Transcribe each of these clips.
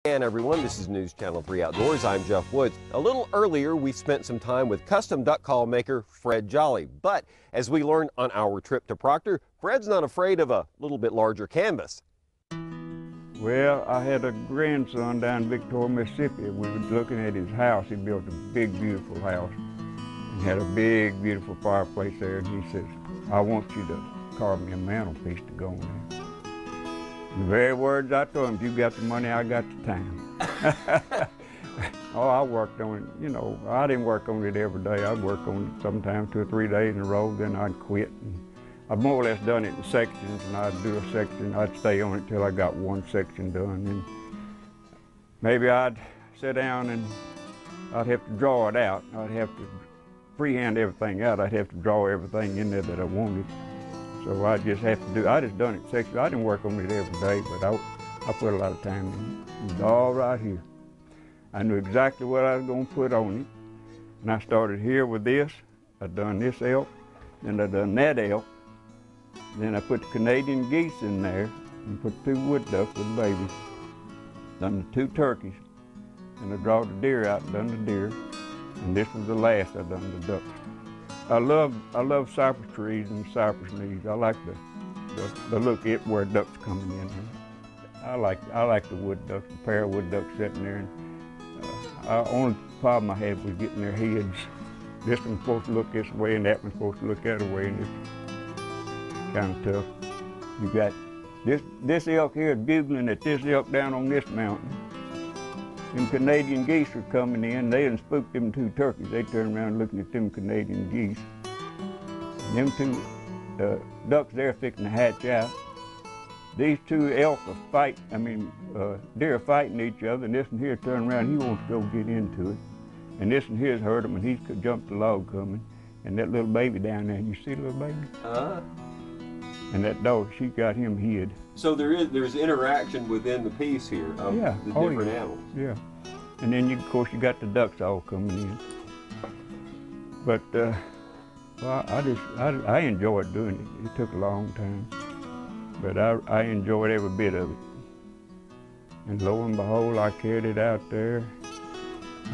And everyone, this is News Channel 3 Outdoors. I'm Jeff Woods. A little earlier, we spent some time with custom duck call maker Fred Jolly. But as we learned on our trip to Proctor, Fred's not afraid of a little bit larger canvas. Well, I had a grandson down in Victoria, Mississippi. We were looking at his house. He built a big, beautiful house and had a big, beautiful fireplace there. And he says, I want you to carve me a mantelpiece to go on there. The very words I told him, if you got the money, I got the time. Oh, I worked on it, you know, I didn't work on it every day. I'd work on it sometimes 2 or 3 days in a row, then I'd quit. And I've more or less done it in sections, and I'd do a section, I'd stay on it till I got one section done. And maybe I'd sit down and I'd have to draw it out. I'd have to freehand everything out. I'd have to draw everything in there that I wanted. So I just have to do, I just done it in sections. I didn't work on it every day, but I put a lot of time in it. It's all right here. I knew exactly what I was going to put on it. And I started here with this. I done this elk, then I done that elk. Then I put the Canadian geese in there and put 2 wood ducks with babies. Done the 2 turkeys. And I drawed the deer out and done the deer. And this was the last I done the ducks. I love cypress trees and cypress knees. I like the look at where ducks coming in. I like the wood ducks, the pair of wood ducks sitting there. And only problem I had was getting their heads. This one's supposed to look this way and that one's supposed to look that way, and it's kind of tough. You got this elk here is bugling at this elk down on this mountain. Them Canadian geese are coming in. They done spooked them 2 turkeys. They turned around looking at them Canadian geese. And them 2 ducks there fixing to hatch out. These 2 elk are deer are fighting each other, and this one here turned around, he wants to go get into it. And this one here's heard him, and he's jumped the log coming. And that little baby down there, you see the little baby? And that dog, she got him hid. So there's interaction within the piece here of the different animals. Yeah. And then of course you got the ducks all coming in. But well, I enjoyed doing it. It took a long time, but I enjoyed every bit of it. And lo and behold, I carried it out there,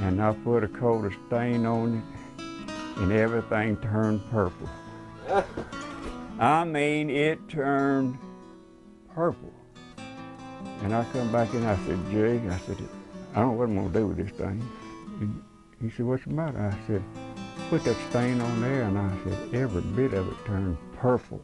and I put a coat of stain on it, and everything turned purple. I mean, it turned purple. And I come back and I said, Jay, I said, I don't know what I'm gonna do with this thing. And he said, what's the matter? I said, put that stain on there, and I said, every bit of it turned purple.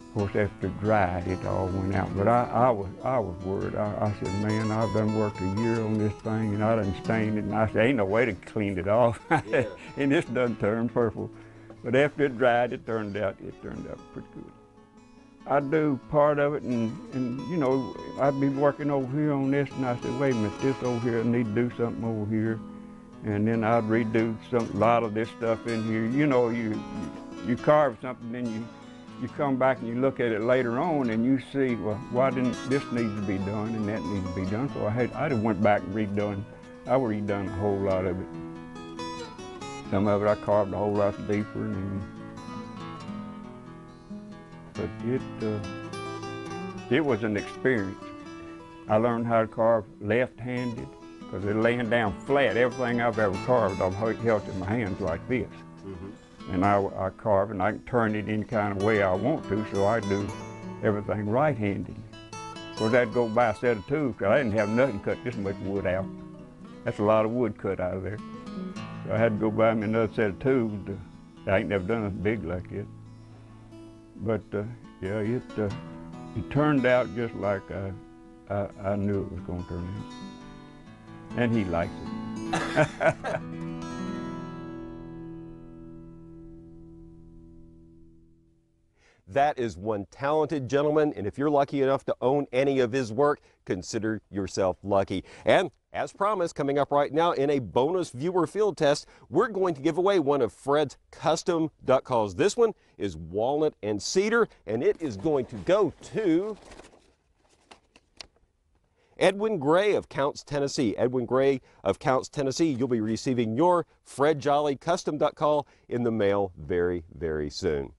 Of course, after it dried, it all went out. But I was worried. I said, man, I've done worked a year on this thing, and I done stained it. And I said, ain't no way to clean it off. Yeah. And this done turned purple. But after it dried, it turned out pretty good. I'd do part of it, and you know, I'd be working over here on this, and I said, wait a minute, this over here, I need to do something over here. And then I'd redo a lot of this stuff in here. You know, you carve something, then you come back and you look at it later on, and you see, well, why didn't this needs to be done, and that needs to be done. So I just went back and redone a whole lot of it. Some of it I carved a whole lot deeper, but it was an experience. I learned how to carve left-handed, because they're laying down flat. Everything I've ever carved, I've held in my hands like this. And I carve, and I can turn it any kind of way I want to, so I do everything right-handed. Of course, I'd go buy a set of tools, because I didn't have nothing cut this much wood out. That's a lot of wood cut out of there. So I had to go buy me another set of tools. I ain't never done it big like it. But yeah, it turned out just like I knew it was going to turn out. And he likes it. That is one talented gentleman, and if you're lucky enough to own any of his work, consider yourself lucky. And as promised, coming up right now in a bonus viewer field test, we're going to give away one of Fred's custom duck calls. This one is walnut and cedar, and it is going to go to Edwin Gray of Counce, Tennessee. Edwin Gray of Counce, Tennessee, you'll be receiving your Fred Jolly custom duck call in the mail very, very soon.